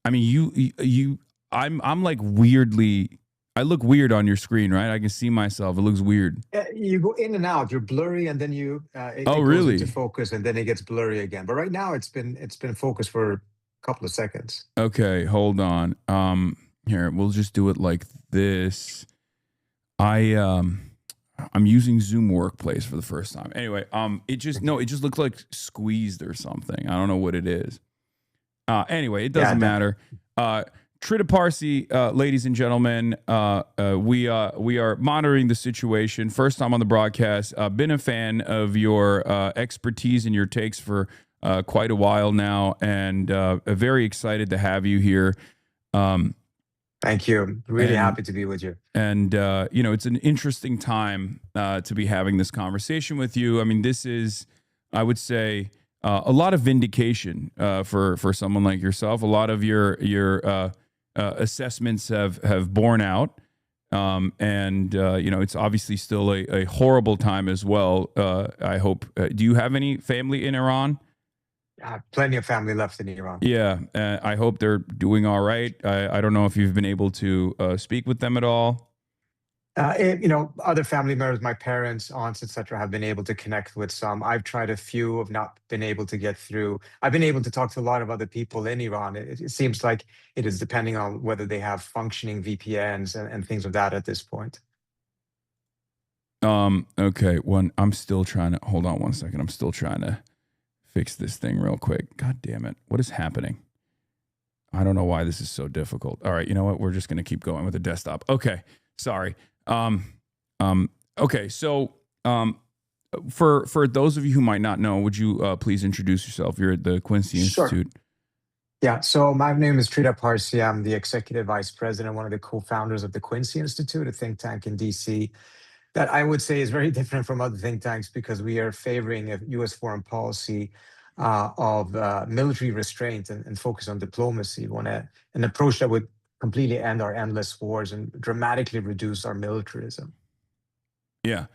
I mean, I'm like weirdly, I look weird on your screen, right? I can see myself. It looks weird. You go in and out. You're blurry, and then it goes really? into focus, and then it gets blurry again. But right now, it's been focused for a couple of seconds. Okay, hold on. Here, we'll just do it like this. I'm using Zoom Workplace for the first time. Anyway, it just looked like squeezed or something. I don't know what it is. Anyway, it doesn't matter. Trita Parsi, ladies and gentlemen, we are monitoring the situation. First time on the broadcast. Been a fan of your expertise and your takes for quite a while now, and very excited to have you here. Thank you. Really happy to be with you. And it's an interesting time to be having this conversation with you. I mean, this is, I would say, a lot of vindication for someone like yourself. A lot of your assessments have borne out, and it's obviously still a horrible time as well. I hope. Do you have any family in Iran? Plenty of family left in Iran. Yeah, I hope they're doing all right. I don't know if you've been able to speak with them at all. Other family members, my parents, aunts, etc., have been able to connect with some. I've tried a few, have not been able to get through. I've been able to talk to a lot of other people in Iran. It seems like it is depending on whether they have functioning VPNs and things of that at this point. Okay. I'm still trying to hold on one second. I'm still trying to fix this thing real quick. God damn it. What is happening? I don't know why this is so difficult. All right. You know what? We're just going to keep going with the desktop. Okay. Sorry. Okay. So, for those of you who might not know, would you, please introduce yourself? You're at the Quincy Institute. Sure. Yeah. So my name is Trita Parsi. I'm the executive vice president, one of the co-founders of the Quincy Institute, a think tank in DC that I would say is very different from other think tanks because we are favoring a U.S. foreign policy of military restraint and focus on diplomacy. We want an approach that would completely end our endless wars and dramatically reduce our militarism. Yeah.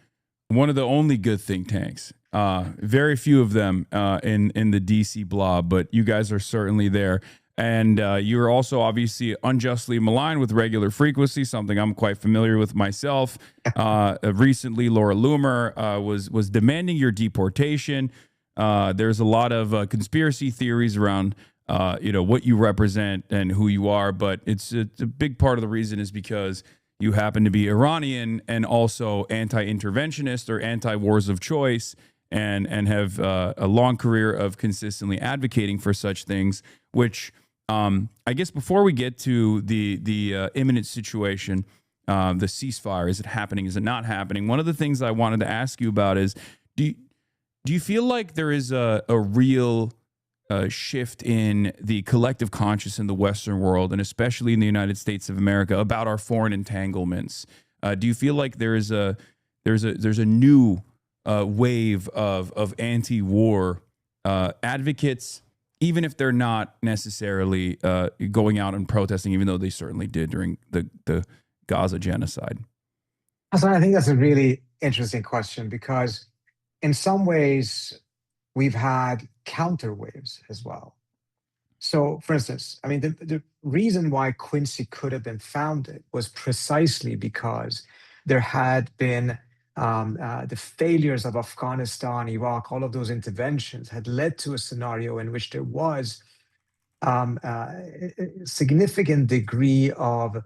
One of the only good think tanks. Very few of them in the DC blob, but you guys are certainly there. And you're also obviously unjustly maligned with regular frequency, something I'm quite familiar with myself. Recently, Laura Loomer was demanding your deportation. There's a lot of conspiracy theories around what you represent and who you are, but it's a big part of the reason is because you happen to be Iranian and also anti-interventionist or anti-wars of choice, and have a long career of consistently advocating for such things, which I guess before we get to the imminent situation, the ceasefire, is it happening? Is it not happening? One of the things I wanted to ask you about is, do you feel like there is a real shift in the collective conscious in the Western world, and especially in the United States of America, about our foreign entanglements? Do you feel like there's a new wave of anti-war advocates, even if they're not necessarily going out and protesting, even though they certainly did during the Gaza genocide? Hasan, I think that's a really interesting question because in some ways we've had counter waves as well. So, for instance, I mean, the reason why Quincy could have been founded was precisely because there had been the failures of Afghanistan, Iraq, all of those interventions had led to a scenario in which there was a significant degree of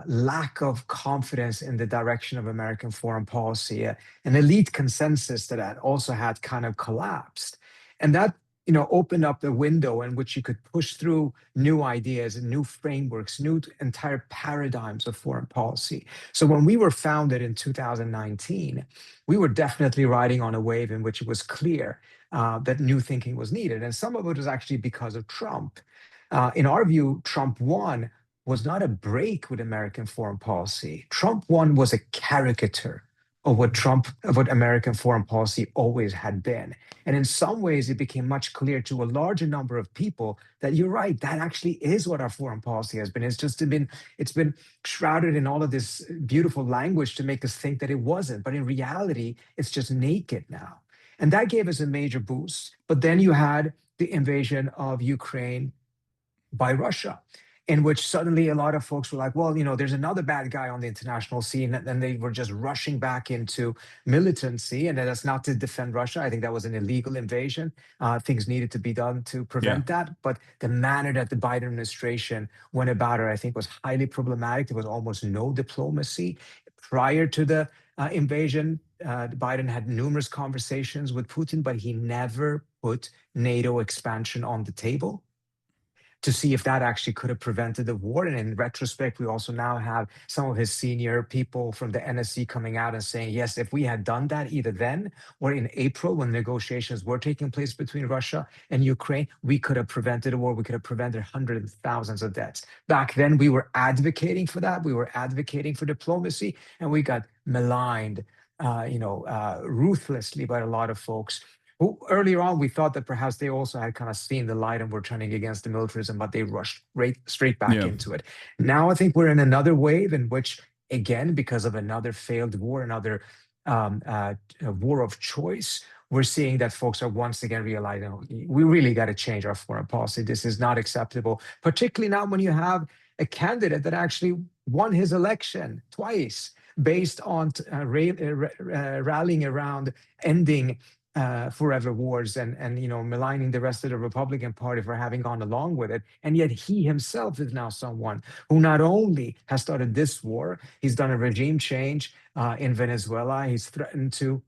lack of confidence in the direction of American foreign policy, an elite consensus that also had kind of collapsed. And that opened up the window in which you could push through new ideas and new frameworks, new entire paradigms of foreign policy. So when we were founded in 2019, we were definitely riding on a wave in which it was clear that new thinking was needed. And some of it was actually because of Trump. In our view, Trump 1 was not a break with American foreign policy. Trump 1 was a caricature of what American foreign policy always had been. And in some ways, it became much clearer to a larger number of people that you're right, that actually is what our foreign policy has been. It's been shrouded in all of this beautiful language to make us think that it wasn't. But in reality, it's just naked now. And that gave us a major boost. But then you had the invasion of Ukraine by Russia, in which suddenly a lot of folks were like, well, there's another bad guy on the international scene, and they were just rushing back into militancy, and that's not to defend Russia. I think that was an illegal invasion. Things needed to be done to prevent that, but the manner that the Biden administration went about it, I think, was highly problematic. There was almost no diplomacy. Prior to the invasion, Biden had numerous conversations with Putin, but he never put NATO expansion on the table to see if that actually could have prevented the war. And in retrospect, we also now have some of his senior people from the NSC coming out and saying, yes, if we had done that either then or in April when negotiations were taking place between Russia and Ukraine, we could have prevented a war. We could have prevented hundreds of thousands of deaths. Back then, we were advocating for that. We were advocating for diplomacy, and we got maligned, ruthlessly by a lot of folks who earlier on we thought that perhaps they also had kind of seen the light and were turning against the militarism, but they rushed straight back into it. Now I think we're in another wave in which, again, because of another failed war, another war of choice, we're seeing that folks are once again realizing we really got to change our foreign policy. This is not acceptable, particularly now when you have a candidate that actually won his election twice based on rallying around ending forever wars and maligning the rest of the Republican Party for having gone along with it. And yet he himself is now someone who not only has started this war, he's done a regime change in Venezuela. He's threatened to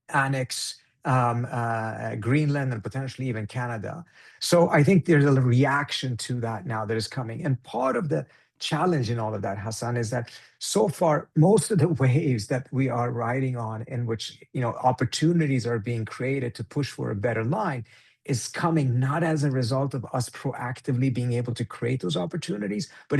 annex Greenland and potentially even Canada. So I think there's a reaction to that now that is coming. And part of the challenge in all of that, Hasan, is that so far most of the waves that we are riding on in which opportunities are being created to push for a better line is coming not as a result of us proactively being able to create those opportunities, but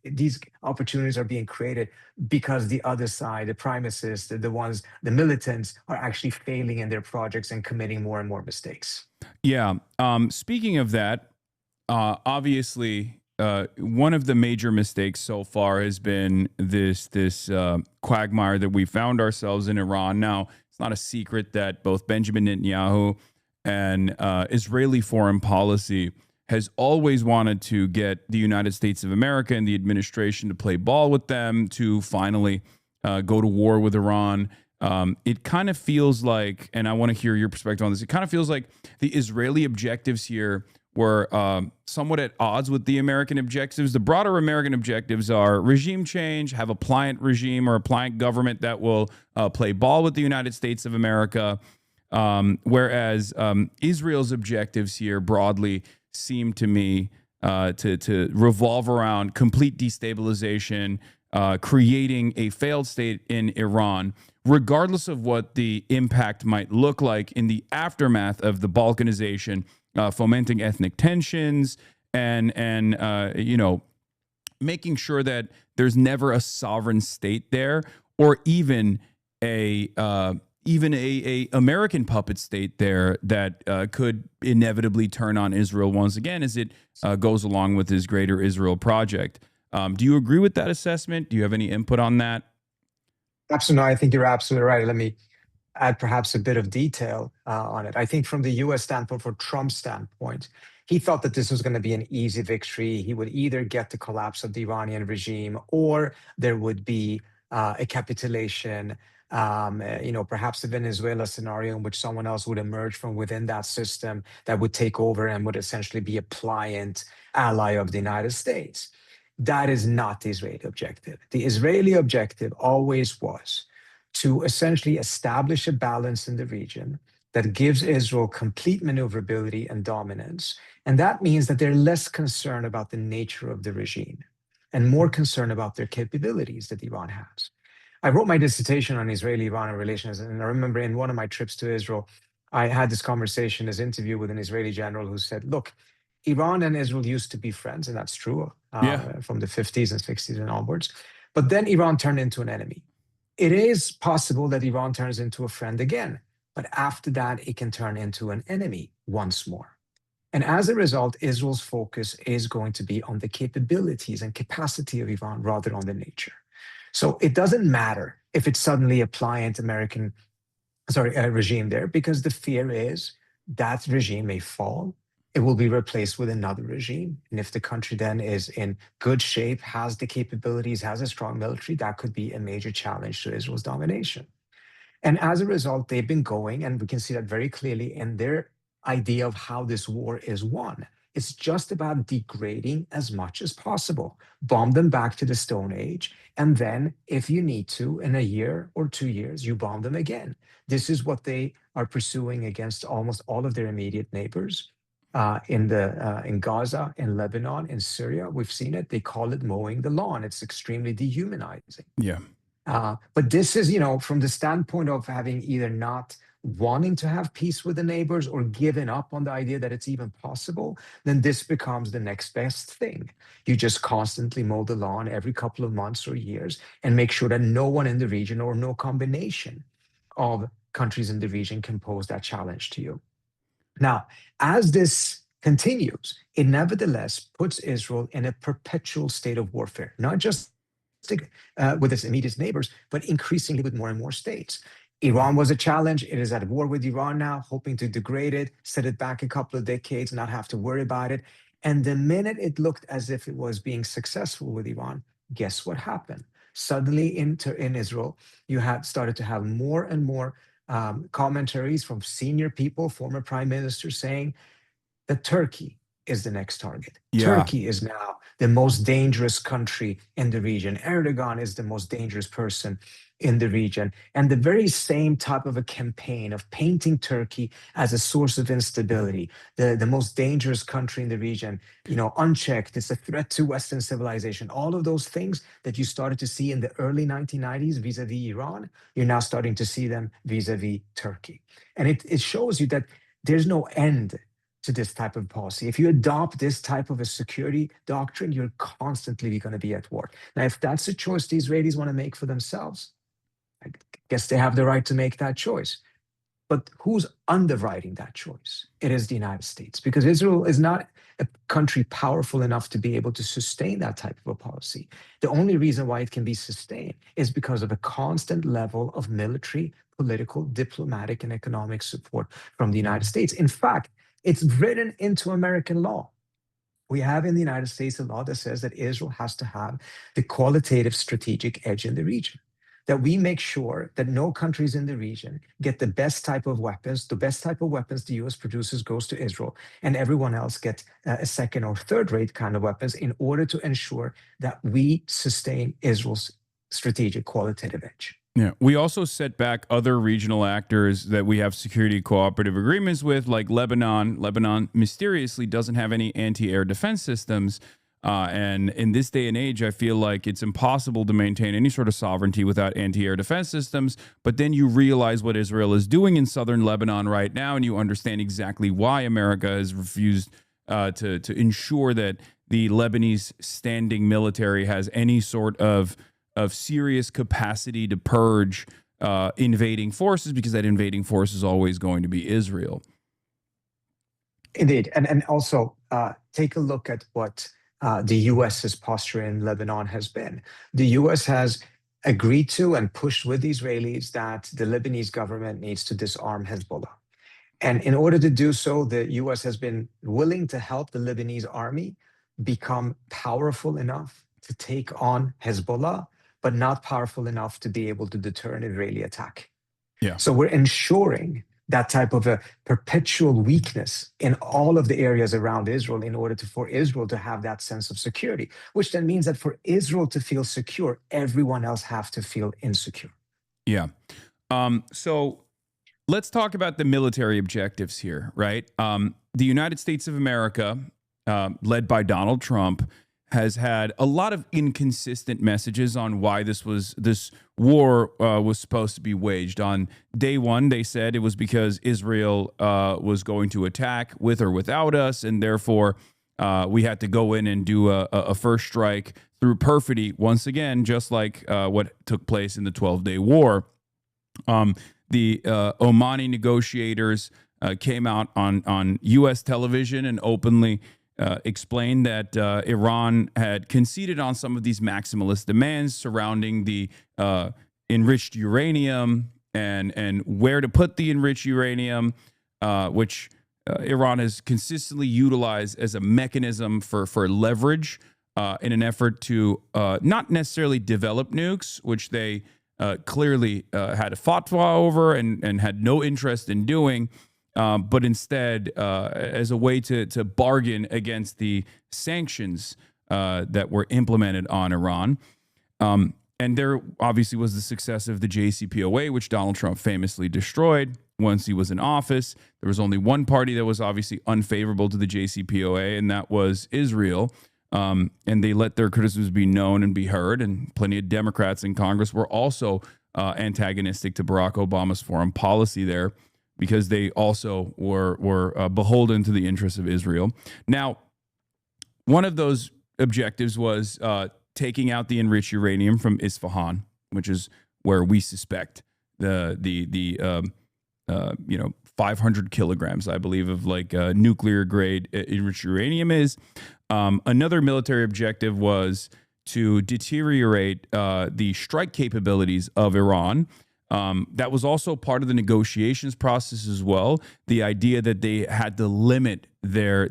these opportunities are being created because the other side, the premises, the militants are actually failing in their projects and committing more and more mistakes. Yeah. Speaking of that, obviously, one of the major mistakes so far has been this quagmire that we found ourselves in Iran. Now, it's not a secret that both Benjamin Netanyahu and Israeli foreign policy has always wanted to get the United States of America and the administration to play ball with them, to finally go to war with Iran. It kind of feels like, and I want to hear your perspective on this, it kind of feels like the Israeli objectives here were somewhat at odds with the American objectives. The broader American objectives are regime change, have a pliant regime or a pliant government that will play ball with the United States of America. Whereas Israel's objectives here broadly seem to me to revolve around complete destabilization, creating a failed state in Iran, regardless of what the impact might look like in the aftermath of the Balkanization, fomenting ethnic tensions and making sure that there's never a sovereign state there, or even a American puppet state there that could inevitably turn on Israel once again as it goes along with his greater Israel project. Do you agree with that assessment? Do you have any input on that? Absolutely. I think you're absolutely right. Let me add perhaps a bit of detail on it. I think from the U.S. standpoint, for Trump's standpoint, he thought that this was going to be an easy victory. He would either get the collapse of the Iranian regime, or there would be a capitulation, perhaps a Venezuela scenario in which someone else would emerge from within that system that would take over and would essentially be a pliant ally of the United States. That is not the Israeli objective. The Israeli objective always was to essentially establish a balance in the region that gives Israel complete maneuverability and dominance. And that means that they're less concerned about the nature of the regime and more concerned about their capabilities that Iran has. I wrote my dissertation on Israeli-Iran relations, and I remember in one of my trips to Israel, I had this conversation, this interview with an Israeli general who said, look, Iran and Israel used to be friends, and that's true from the 50s and 60s and onwards. But then Iran turned into an enemy. It is possible that Iran turns into a friend again, but after that, it can turn into an enemy once more. And as a result, Israel's focus is going to be on the capabilities and capacity of Iran rather than on the nature. So it doesn't matter if it's suddenly a pliant regime there, because the fear is that regime may fall it will be replaced with another regime. And if the country then is in good shape, has the capabilities, has a strong military, that could be a major challenge to Israel's domination. And as a result, they've been going, and we can see that very clearly in their idea of how this war is won. It's just about degrading as much as possible, bomb them back to the Stone Age, and then, if you need to, in a year or 2 years, you bomb them again. This is what they are pursuing against almost all of their immediate neighbors in Gaza, in Lebanon, in Syria. We've seen it. They call it mowing the lawn. It's extremely dehumanizing. Yeah. But this is, from the standpoint of having either not wanting to have peace with the neighbors or given up on the idea that it's even possible, then this becomes the next best thing. You just constantly mow the lawn every couple of months or years and make sure that no one in the region or no combination of countries in the region can pose that challenge to you. Now, as this continues, it nevertheless puts Israel in a perpetual state of warfare, not just with its immediate neighbors, but increasingly with more and more states. Iran was a challenge. It is at war with Iran now, hoping to degrade it, set it back a couple of decades, not have to worry about it. And the minute it looked as if it was being successful with Iran, guess what happened? Suddenly in Israel, you had started to have more and more commentaries from senior people, former prime ministers, saying that Turkey is the next target. Yeah. Turkey is now the most dangerous country in the region. Erdogan is the most dangerous person in the region. And the very same type of a campaign of painting Turkey as a source of instability, the most dangerous country in the region, unchecked, it's a threat to Western civilization. All of those things that you started to see in the early 1990s vis-a-vis Iran, you're now starting to see them vis-a-vis Turkey. And it shows you that there's no end to this type of policy. If you adopt this type of a security doctrine, you're constantly going to be at war. Now, if that's a choice the Israelis want to make for themselves, I guess they have the right to make that choice. But who's underwriting that choice? It is the United States, because Israel is not a country powerful enough to be able to sustain that type of a policy. The only reason why it can be sustained is because of a constant level of military, political, diplomatic, and economic support from the United States. In fact, it's written into American law. We have in the United States a law that says that Israel has to have the qualitative strategic edge in the region, that we make sure that no countries in the region get the best type of weapons. The best type of weapons the U.S. produces goes to Israel, and everyone else gets a second or third-rate kind of weapons in order to ensure that we sustain Israel's strategic qualitative edge. Yeah, we also set back other regional actors that we have security cooperative agreements with, like Lebanon. Lebanon mysteriously doesn't have any anti-air defense systems. And in this day and age, I feel like it's impossible to maintain any sort of sovereignty without anti-air defense systems. But then you realize what Israel is doing in southern Lebanon right now, and you understand exactly why America has refused to ensure that the Lebanese standing military has any sort of serious capacity to purge invading forces, because that invading force is always going to be Israel. Indeed. And also take a look at what the U.S.'s posture in Lebanon has been. The U.S. has agreed to and pushed with the Israelis that the Lebanese government needs to disarm Hezbollah. And in order to do so, the U.S. has been willing to help the Lebanese army become powerful enough to take on Hezbollah, but not powerful enough to be able to deter an Israeli attack. Yeah. So we're ensuring that type of a perpetual weakness in all of the areas around Israel in order for Israel to have that sense of security, which then means that for Israel to feel secure, everyone else has to feel insecure. Yeah. So let's talk about the military objectives here, right? The United States of America, led by Donald Trump, has had a lot of inconsistent messages on why this war was supposed to be waged. On day one, they said it was because Israel was going to attack with or without us, and therefore we had to go in and do a first strike through perfidy, once again, just like what took place in the 12-Day War. The Omani negotiators came out on U.S. television and openly explained that Iran had conceded on some of these maximalist demands surrounding the enriched uranium and where to put the enriched uranium, which Iran has consistently utilized as a mechanism for leverage in an effort to not necessarily develop nukes, which they clearly had a fatwa over and had no interest in doing, but instead as a way to bargain against the sanctions that were implemented on Iran. And there obviously was the success of the JCPOA, which Donald Trump famously destroyed once he was in office. There was only one party that was obviously unfavorable to the JCPOA, and that was Israel. And they let their criticisms be known and be heard. And plenty of Democrats in Congress were also antagonistic to Barack Obama's foreign policy there, because they also were beholden to the interests of Israel. Now, one of those objectives was taking out the enriched uranium from Isfahan, which is where we suspect the 500 kilograms, I believe, of like nuclear grade enriched uranium is. Another military objective was to deteriorate the strike capabilities of Iran. That was also part of the negotiations process as well. The idea that they had to limit their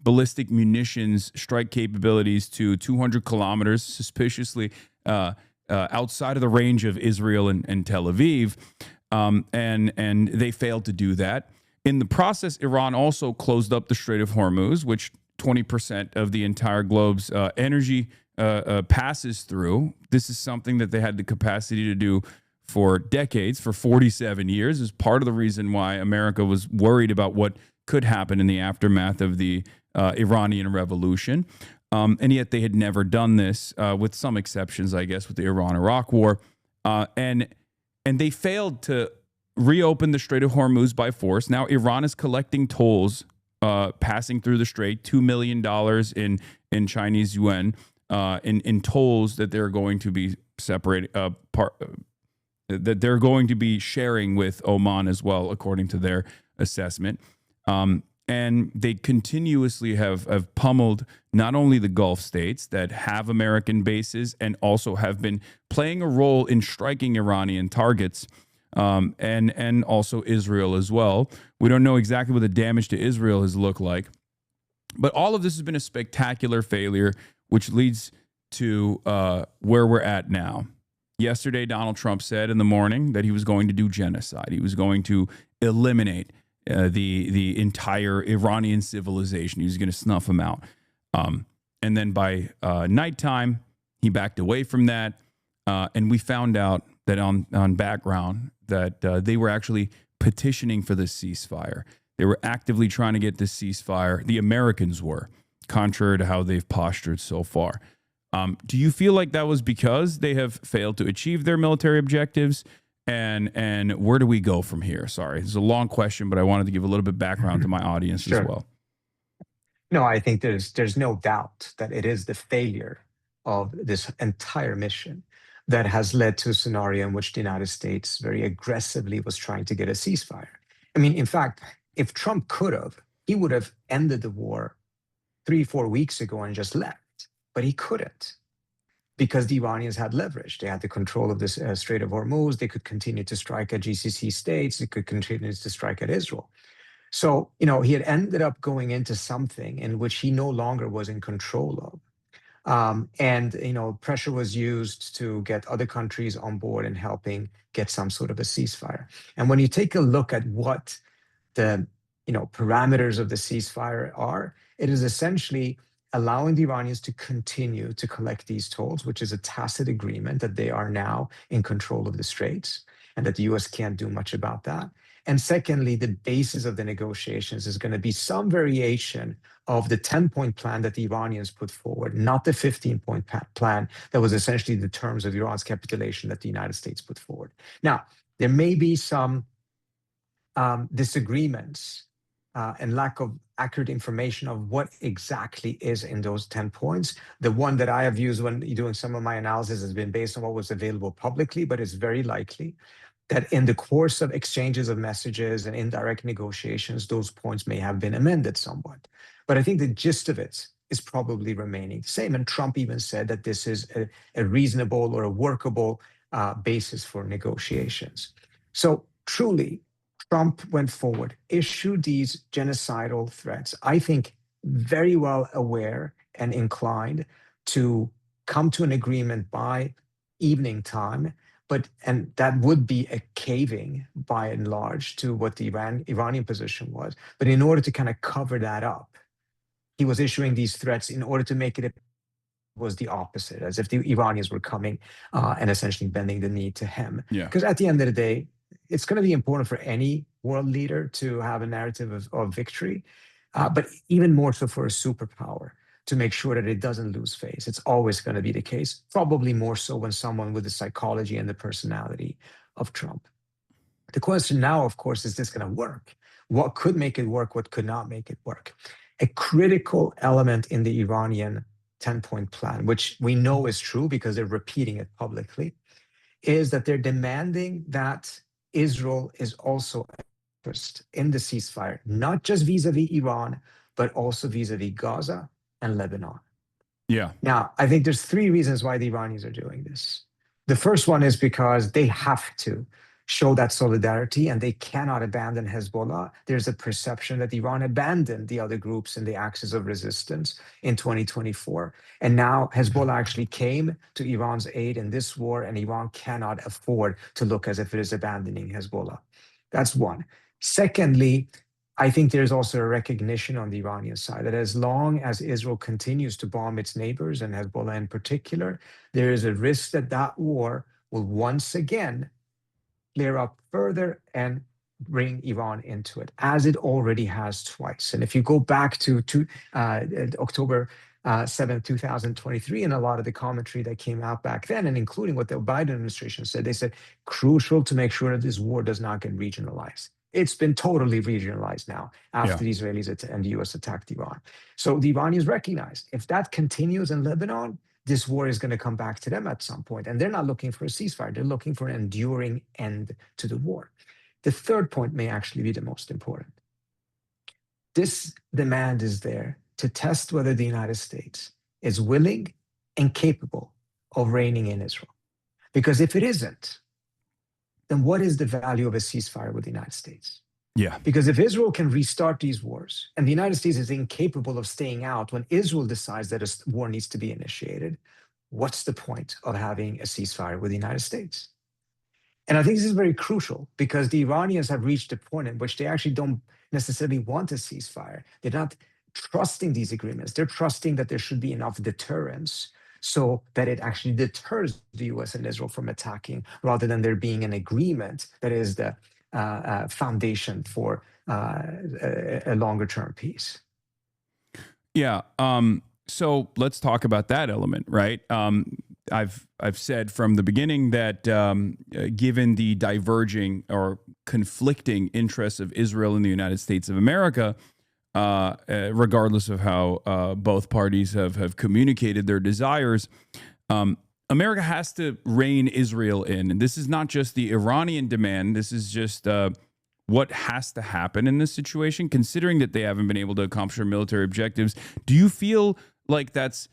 ballistic munitions strike capabilities to 200 kilometers, suspiciously outside of the range of Israel and Tel Aviv. And they failed to do that. In the process, Iran also closed up the Strait of Hormuz, which 20% of the entire globe's energy passes through. This is something that they had the capacity to do for decades, for 47 years, is part of the reason why America was worried about what could happen in the aftermath of the Iranian Revolution. And yet they had never done this, with some exceptions, I guess, with the Iran-Iraq War. And they failed to reopen the Strait of Hormuz by force. Now Iran is collecting tolls passing through the strait, $2 million in Chinese yuan in tolls that they're going to be separating that they're going to be sharing with Oman as well, according to their assessment. And they continuously have pummeled not only the Gulf states that have American bases and also have been playing a role in striking Iranian targets, and also Israel as well. We don't know exactly what the damage to Israel has looked like, but all of this has been a spectacular failure, which leads to where we're at now. Yesterday, Donald Trump said in the morning that he was going to do genocide. He was going to eliminate the entire Iranian civilization. He was going to snuff them out. And then by nighttime, he backed away from that. And we found out that on background that they were actually petitioning for this ceasefire. They were actively trying to get this ceasefire. The Americans were, contrary to how they've postured so far. Do you feel like that was because they have failed to achieve their military objectives? And where do we go from here? Sorry, it's a long question, but I wanted to give a little bit background to my audience as well. No, I think there's no doubt that it is the failure of this entire mission that has led to a scenario in which the United States very aggressively was trying to get a ceasefire. I mean, in fact, if Trump could have, he would have ended the war 3-4 weeks ago and just left. But he couldn't, because the Iranians had leverage. They had the control of this Strait of Hormuz. They could continue to strike at GCC states. They could continue to strike at Israel. So, he had ended up going into something in which he no longer was in control of. And pressure was used to get other countries on board and helping get some sort of a ceasefire. And when you take a look at what the parameters of the ceasefire are, it is essentially allowing the Iranians to continue to collect these tolls, which is a tacit agreement that they are now in control of the straits and that the US can't do much about that. And secondly, the basis of the negotiations is going to be some variation of the 10-point plan that the Iranians put forward, not the 15-point plan that was essentially the terms of Iran's capitulation that the United States put forward. Now, there may be some disagreements and lack of accurate information of what exactly is in those 10 points. The one that I have used when doing some of my analysis has been based on what was available publicly, but it's very likely that in the course of exchanges of messages and indirect negotiations, those points may have been amended somewhat. But I think the gist of it is probably remaining the same. And Trump even said that this is a reasonable or a workable basis for negotiations. So truly, Trump went forward, issued these genocidal threats, I think very well aware and inclined to come to an agreement by evening time, and that would be a caving by and large to what the Iranian position was. But in order to kind of cover that up, he was issuing these threats in order to make it was the opposite, as if the Iranians were coming and essentially bending the knee to him. Because at the end of the day, it's going to be important for any world leader to have a narrative of victory, but even more so for a superpower to make sure that it doesn't lose face. It's always going to be the case, probably more so when someone with the psychology and the personality of Trump. The question now, of course, is this going to work? What could make it work? What could not make it work? A critical element in the Iranian 10-point plan, which we know is true because they're repeating it publicly, is that they're demanding that Israel is also interested in the ceasefire, not just vis-a-vis Iran, but also vis-a-vis Gaza and Lebanon. Yeah. Now, I think there's three reasons why the Iranians are doing this. The first one is because they have to show that solidarity and they cannot abandon Hezbollah. There's a perception that Iran abandoned the other groups in the axis of resistance in 2024. And now Hezbollah actually came to Iran's aid in this war, and Iran cannot afford to look as if it is abandoning Hezbollah. That's one. Secondly, I think there's also a recognition on the Iranian side that as long as Israel continues to bomb its neighbors, and Hezbollah in particular, there is a risk that that war will once again flare up further and bring Iran into it, as it already has twice. And if you go back to October 7, 2023, and a lot of the commentary that came out back then, and including what the Biden administration said, they said, crucial to make sure that this war does not get regionalized. It's been totally regionalized now after the Israelis and the US attacked Iran. So the Iranians recognize if that continues in Lebanon, this war is going to come back to them at some point. And they're not looking for a ceasefire. They're looking for an enduring end to the war. The third point may actually be the most important. This demand is there to test whether the United States is willing and capable of reigning in Israel. Because if it isn't, then what is the value of a ceasefire with the United States? Yeah. Because if Israel can restart these wars and the United States is incapable of staying out when Israel decides that a war needs to be initiated, what's the point of having a ceasefire with the United States? And I think this is very crucial because the Iranians have reached a point in which they actually don't necessarily want a ceasefire. They're not trusting these agreements. They're trusting that there should be enough deterrence so that it actually deters the US and Israel from attacking, rather than there being an agreement that is the foundation for a longer-term peace. Yeah. So let's talk about that element, right? I've said from the beginning that given the diverging or conflicting interests of Israel and the United States of America, regardless of how both parties have communicated their desires, America has to rein Israel in. And this is not just the Iranian demand. This is just what has to happen in this situation, considering that they haven't been able to accomplish their military objectives. Do you feel like that's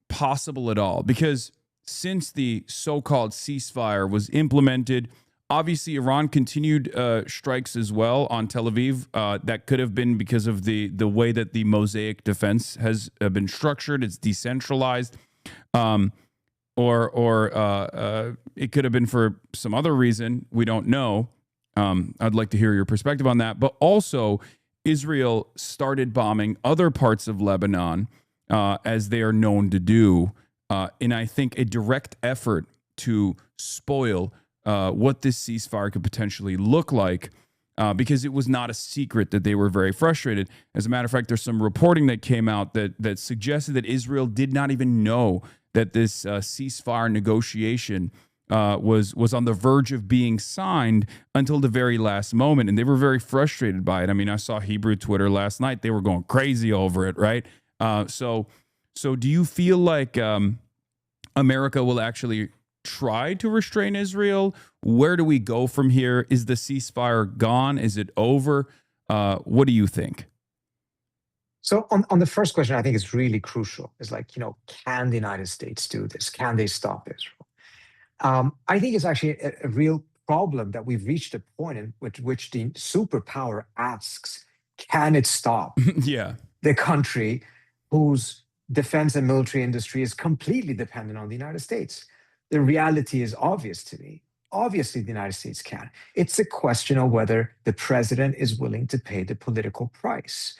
possible at all? Because since the so-called ceasefire was implemented, obviously Iran continued strikes as well on Tel Aviv. That could have been because of the way that the Mosaic defense has been structured. It's decentralized. Or it could have been for some other reason. We don't know. I'd like to hear your perspective on that. But also, Israel started bombing other parts of Lebanon, as they are known to do, in, I think, a direct effort to spoil what this ceasefire could potentially look like, because it was not a secret that they were very frustrated. As a matter of fact, there's some reporting that came out that suggested that Israel did not even know that this ceasefire negotiation was on the verge of being signed until the very last moment. And they were very frustrated by it. I mean, I saw Hebrew Twitter last night. They were going crazy over it, right? So do you feel like America will actually try to restrain Israel? Where do we go from here? Is the ceasefire gone? Is it over? What do you think? So on the first question, I think it's really crucial. It's like, can the United States do this? Can they stop Israel? I think it's actually a real problem that we've reached a point in which the superpower asks, can it stop Yeah. the country whose defense and military industry is completely dependent on the United States? The reality is obvious to me. Obviously, the United States can. It's a question of whether the president is willing to pay the political price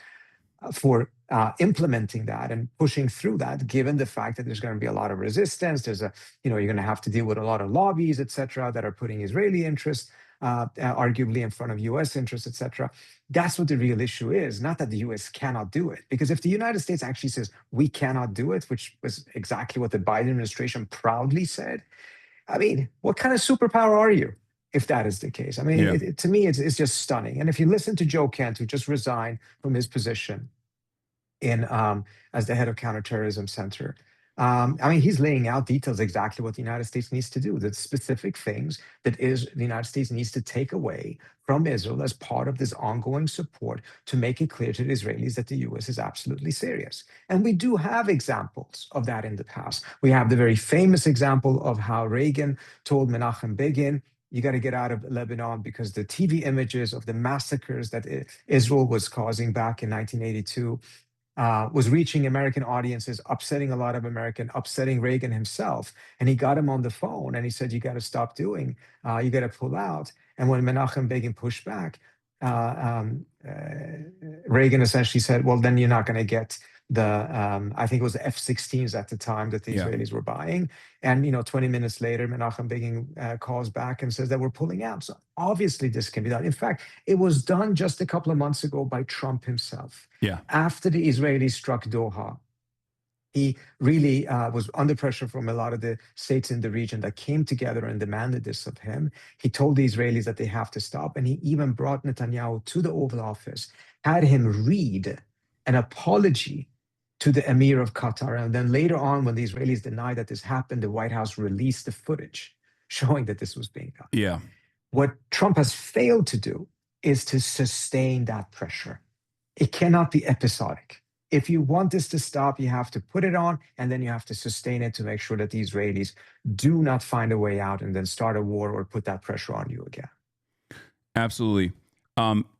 for implementing that and pushing through that, given the fact that there's going to be a lot of resistance. You're going to have to deal with a lot of lobbies, et cetera, that are putting Israeli interests arguably in front of US interests, et cetera. That's what the real issue is, not that the US cannot do it. Because if the United States actually says we cannot do it, which was exactly what the Biden administration proudly said, I mean, what kind of superpower are you if that is the case? I mean, to me, it's just stunning. And if you listen to Joe Kent, who just resigned from his position in as the head of Counterterrorism Center, I mean, he's laying out details exactly what the United States needs to do, the specific things that the United States needs to take away from Israel as part of this ongoing support to make it clear to the Israelis that the US is absolutely serious. And we do have examples of that in the past. We have the very famous example of how Reagan told Menachem Begin, you got to get out of Lebanon because the TV images of the massacres that Israel was causing back in 1982 was reaching American audiences, upsetting upsetting Reagan himself. And he got him on the phone and he said, you got to stop doing, you got to pull out. And when Menachem Begin pushed back, Reagan essentially said, well, then you're not going to get I think it was the F-16s at the time that the Israelis were buying. And, 20 minutes later, Menachem Begin calls back and says that we're pulling out. So obviously this can be done. In fact, it was done just a couple of months ago by Trump himself. Yeah. After the Israelis struck Doha, he really was under pressure from a lot of the states in the region that came together and demanded this of him. He told the Israelis that they have to stop. And he even brought Netanyahu to the Oval Office, had him read an apology to the Emir of Qatar. And then later on, when the Israelis denied that this happened, the White House released the footage showing that this was being done. Yeah. What Trump has failed to do is to sustain that pressure. It cannot be episodic. If you want this to stop, you have to put it on, and then you have to sustain it to make sure that the Israelis do not find a way out and then start a war or put that pressure on you again. Absolutely.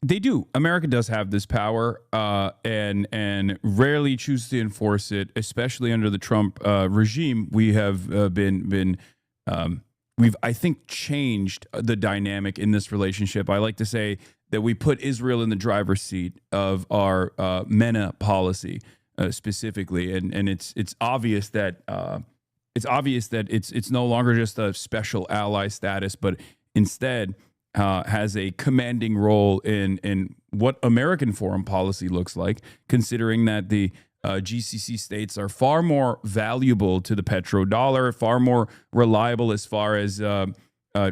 They do. America does have this power, and rarely choose to enforce it, especially under the Trump regime. We have we've, I think, changed the dynamic in this relationship. I like to say that we put Israel in the driver's seat of our MENA policy specifically, and it's obvious that it's no longer just a special ally status, but instead has a commanding role in what American foreign policy looks like, considering that the GCC states are far more valuable to the petrodollar, far more reliable as far as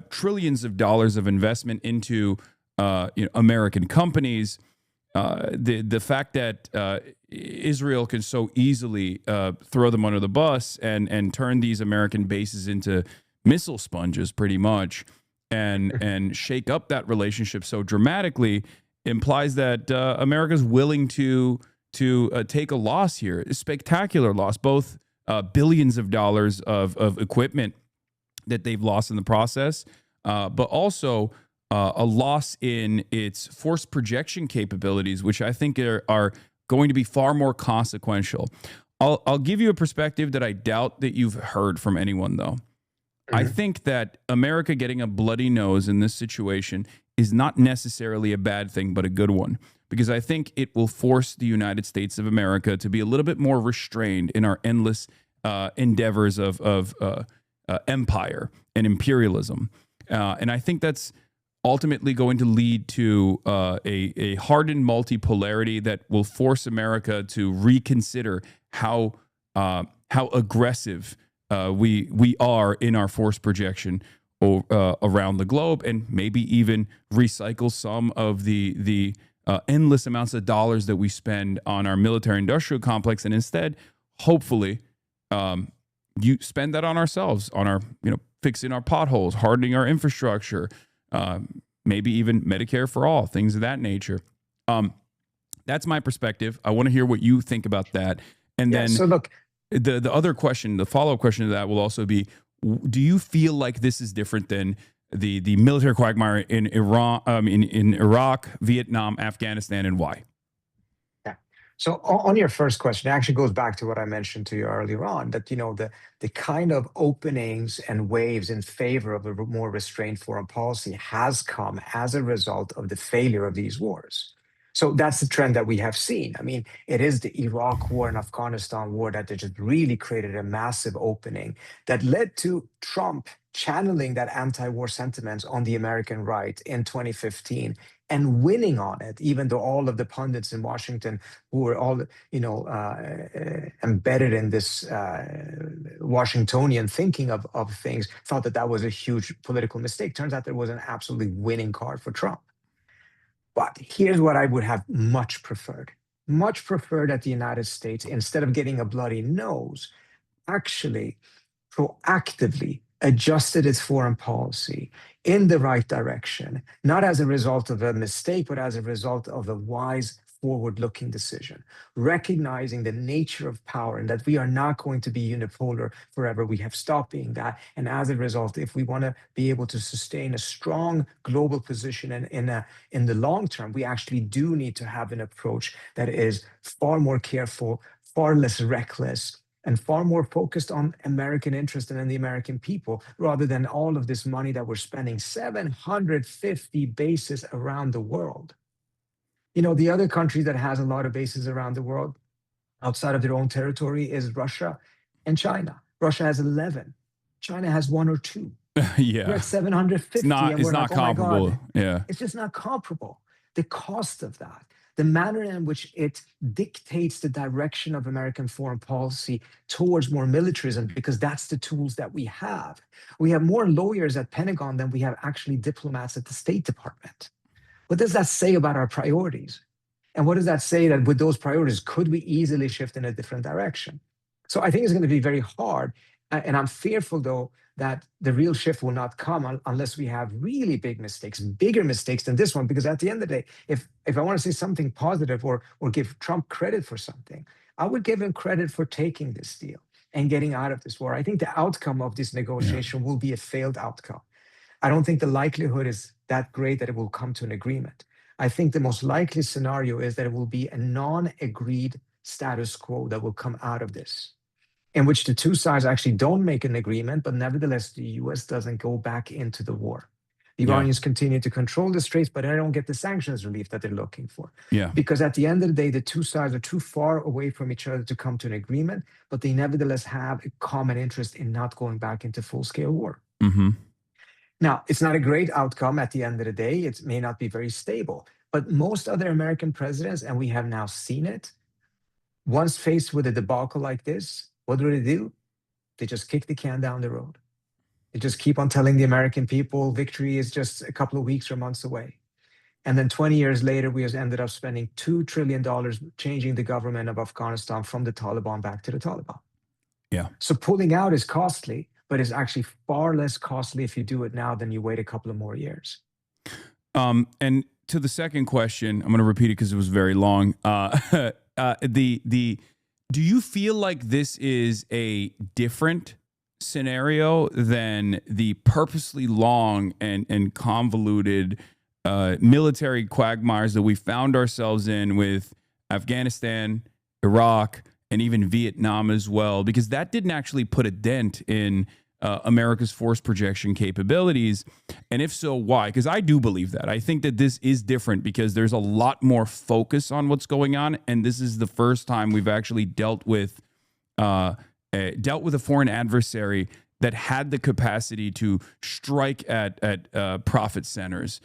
trillions of dollars of investment into American companies. The fact that Israel can so easily throw them under the bus and turn these American bases into missile sponges, pretty much, and shake up that relationship so dramatically implies that America's willing to take a loss here, a spectacular loss, both billions of dollars of equipment that they've lost in the process, but also a loss in its force projection capabilities, which I think are going to be far more consequential. I'll give you a perspective that I doubt that you've heard from anyone, though. I think that America getting a bloody nose in this situation is not necessarily a bad thing, but a good one, because I think it will force the United States of America to be a little bit more restrained in our endless endeavors of empire and imperialism. And I think that's ultimately going to lead to a hardened multipolarity that will force America to reconsider how aggressive we are in our force projection around the globe, and maybe even recycle some of the endless amounts of dollars that we spend on our military-industrial complex, and instead, hopefully, you spend that on ourselves, on our fixing our potholes, hardening our infrastructure, maybe even Medicare for all, things of that nature. That's my perspective. I want to hear what you think about that, and then so look. The other question, the follow-up question to that will also be, do you feel like this is different than the military quagmire in Iran, in Iraq, Vietnam, Afghanistan, and why? So on your first question, it actually goes back to what I mentioned to you earlier on, that the kind of openings and waves in favor of a more restrained foreign policy has come as a result of the failure of these wars. So that's the trend that we have seen. I mean, it is the Iraq war and Afghanistan war that just really created a massive opening that led to Trump channeling that anti-war sentiments on the American right in 2015 and winning on it, even though all of the pundits in Washington who were all, embedded in this Washingtonian thinking of things thought that that was a huge political mistake. Turns out there was an absolutely winning card for Trump. But here's what I would have much preferred that the United States, instead of getting a bloody nose, actually proactively adjusted its foreign policy in the right direction, not as a result of a mistake, but as a result of a wise, forward-looking decision, recognizing the nature of power and that we are not going to be unipolar forever. We have stopped being that. And as a result, if we want to be able to sustain a strong global position in the long term, we actually do need to have an approach that is far more careful, far less reckless, and far more focused on American interest and the American people, rather than all of this money that we're spending, 750 bases around the world. The other country that has a lot of bases around the world outside of their own territory is Russia and China. Russia has 11. China has 1 or 2. Yeah. We're at 750. It's not comparable. God. Yeah. It's just not comparable. The cost of that, the manner in which it dictates the direction of American foreign policy towards more militarism, because that's the tools that we have. We have more lawyers at Pentagon than we have actually diplomats at the State Department. What does that say about our priorities? And what does that say that with those priorities, could we easily shift in a different direction? So I think it's going to be very hard. And I'm fearful, though, that the real shift will not come unless we have really big mistakes, bigger mistakes than this one. Because at the end of the day, if I want to say something positive or give Trump credit for something, I would give him credit for taking this deal and getting out of this war. I think the outcome of this negotiation will be a failed outcome. I don't think the likelihood is that great that it will come to an agreement. I think the most likely scenario is that it will be a non-agreed status quo that will come out of this, in which the two sides actually don't make an agreement, but nevertheless, the US doesn't go back into the war. The Iranians continue to control the straits, but they don't get the sanctions relief that they're looking for. Yeah. Because at the end of the day, the two sides are too far away from each other to come to an agreement, but they nevertheless have a common interest in not going back into full-scale war. Mm-hmm. Now, it's not a great outcome at the end of the day. It may not be very stable. But most other American presidents, and we have now seen it, once faced with a debacle like this, what do? They just kick the can down the road. They just keep on telling the American people victory is just a couple of weeks or months away. And then 20 years later, we have ended up spending $2 trillion changing the government of Afghanistan from the Taliban back to the Taliban. Yeah. So pulling out is costly, but it's actually far less costly if you do it now than you wait a couple of more years. And to the second question, I'm going to repeat it because it was very long. Do you feel like this is a different scenario than the purposely long and convoluted military quagmires that we found ourselves in with Afghanistan, Iraq, and even Vietnam as well? Because that didn't actually put a dent in America's force projection capabilities. And if so, why? Because I do believe that. I think that this is different because there's a lot more focus on what's going on. And this is the first time we've actually dealt with a foreign adversary that had the capacity to strike at profit centers,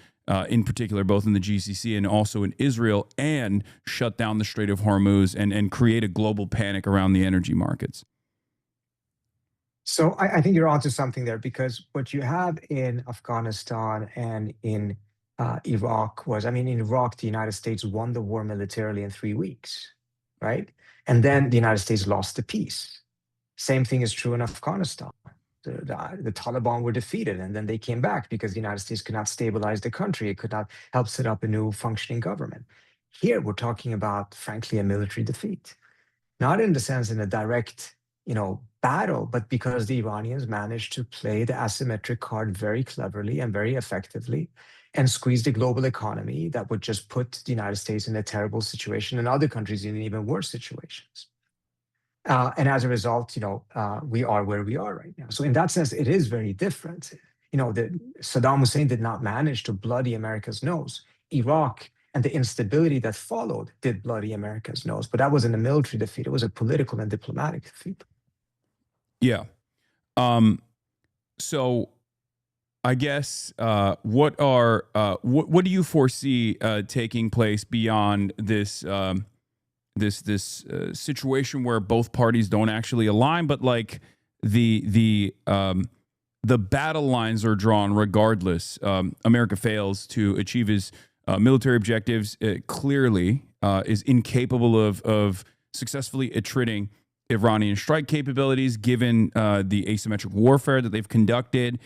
in particular, both in the GCC and also in Israel, and shut down the Strait of Hormuz and create a global panic around the energy markets. So I think you're onto something there, because what you have in Afghanistan and in Iraq was, in Iraq, the United States won the war militarily in 3 weeks, right? And then the United States lost the peace. Same thing is true in Afghanistan. The Taliban were defeated, and then they came back because the United States could not stabilize the country. It could not help set up a new functioning government. Here, we're talking about, frankly, a military defeat. Not in the sense in a direct, battle, but because the Iranians managed to play the asymmetric card very cleverly and very effectively and squeeze the global economy that would just put the United States in a terrible situation and other countries in even worse situations. And as a result, we are where we are right now. So in that sense, it is very different. Saddam Hussein did not manage to bloody America's nose. Iraq and the instability that followed did bloody America's nose, but that wasn't a military defeat. It was a political and diplomatic defeat. Yeah. So I guess what do you foresee taking place beyond this this situation where both parties don't actually align, but like the battle lines are drawn regardless? America fails to achieve his military objectives. It clearly is incapable of successfully attriting Iranian strike capabilities, given the asymmetric warfare that they've conducted.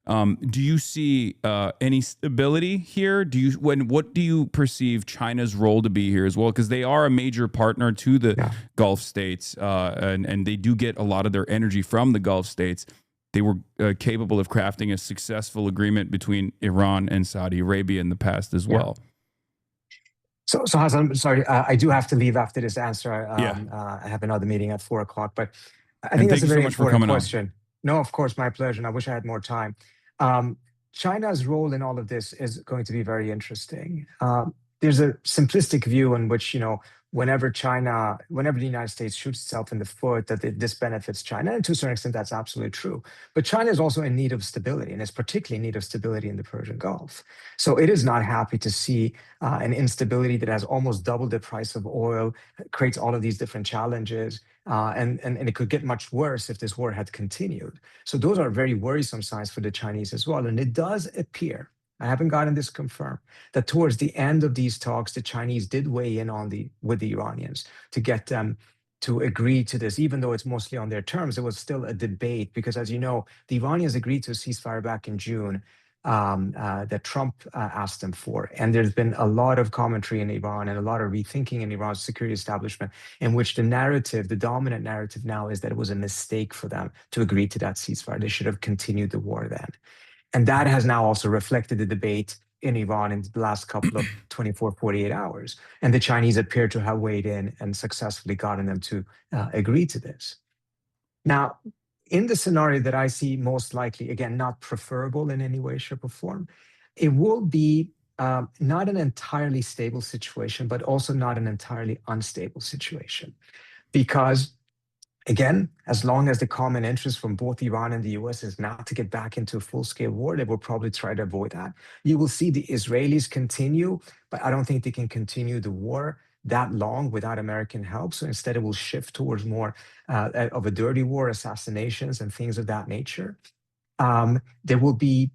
Do you see any stability here? What do you perceive China's role to be here as well? Because they are a major partner to the Gulf states, and they do get a lot of their energy from the Gulf states. They were capable of crafting a successful agreement between Iran and Saudi Arabia in the past as well. So Hasan, sorry, I do have to leave after this answer. I have another meeting at 4:00, but I think that's a very important question. No, of course, my pleasure. And I wish I had more time. China's role in all of this is going to be very interesting. There's a simplistic view in which, whenever the United States shoots itself in the foot, that this benefits China. And to a certain extent, that's absolutely true. But China is also in need of stability, and is particularly in need of stability in the Persian Gulf. So it is not happy to see an instability that has almost doubled the price of oil, creates all of these different challenges. And it could get much worse if this war had continued. So those are very worrisome signs for the Chinese as well. And it does appear, I haven't gotten this confirmed, that towards the end of these talks, the Chinese did weigh in with the Iranians to get them to agree to this, even though it's mostly on their terms. It was still a debate because, as you know, the Iranians agreed to a ceasefire back in June that Trump asked them for. And there's been a lot of commentary in Iran and a lot of rethinking in Iran's security establishment, in which the dominant narrative now is that it was a mistake for them to agree to that ceasefire. They should have continued the war then. And that has now also reflected the debate in Iran in the last couple of 24, 48 hours. And the Chinese appear to have weighed in and successfully gotten them to agree to this. Now, in the scenario that I see most likely, again, not preferable in any way, shape, or form, it will be not an entirely stable situation, but also not an entirely unstable situation. Because, again, as long as the common interest from both Iran and the US is not to get back into a full-scale war, they will probably try to avoid that. You will see the Israelis continue, but I don't think they can continue the war that long without American help. So instead, it will shift towards more of a dirty war, assassinations and things of that nature. There will be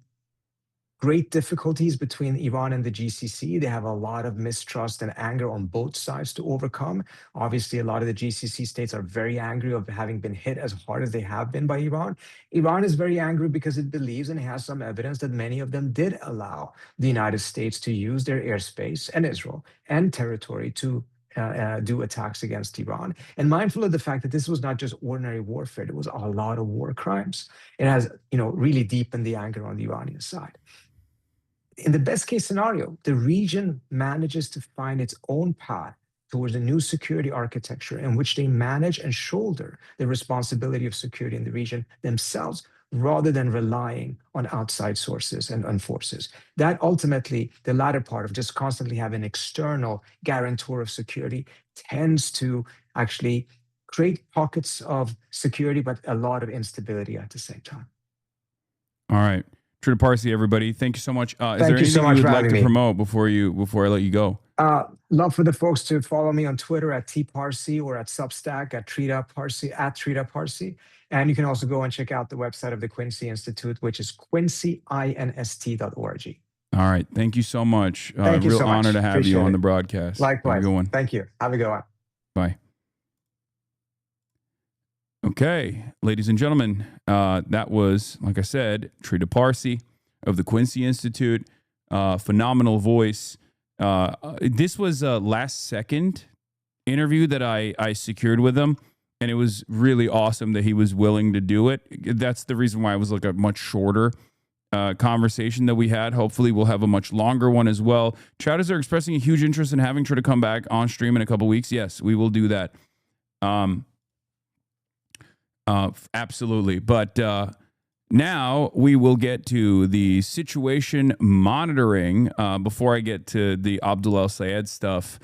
great difficulties between Iran and the GCC. They have a lot of mistrust and anger on both sides to overcome. Obviously, a lot of the GCC states are very angry of having been hit as hard as they have been by Iran. Iran is very angry because it believes and has some evidence that many of them did allow the United States to use their airspace and Israel and territory to do attacks against Iran. And mindful of the fact that this was not just ordinary warfare, it was a lot of war crimes. It has, really deepened the anger on the Iranian side. In the best case scenario, the region manages to find its own path towards a new security architecture in which they manage and shoulder the responsibility of security in the region themselves, rather than relying on outside sources and forces. That ultimately, the latter part of just constantly having an external guarantor of security, tends to actually create pockets of security, but a lot of instability at the same time. All right. Trita Parsi, everybody. Thank you so much. Is there anything so you would like to promote before I let you go? Love for the folks to follow me on Twitter at tparsi or at Substack at Trita Parsi. And you can also go and check out the website of the Quincy Institute, which is quincyinst.org. All right. Thank you so much. Thank you real so much. honor to have Appreciate you on it. the broadcast. Likewise. Have a good one. Thank you. Have a good one. Bye. Okay, ladies and gentlemen, that was, like I said, Trita Parsi of the Quincy Institute. Phenomenal voice. This was a last second interview that I secured with him. and it was really awesome that he was willing to do it. That's the reason why it was like a much shorter conversation that we had. Hopefully we'll have a much longer one as well. Chatters are expressing a huge interest in having Trita come back on stream in a couple weeks. Yes, we will do that. Absolutely. But now we will get to the situation monitoring. Before I get to the Abdul El Sayed stuff,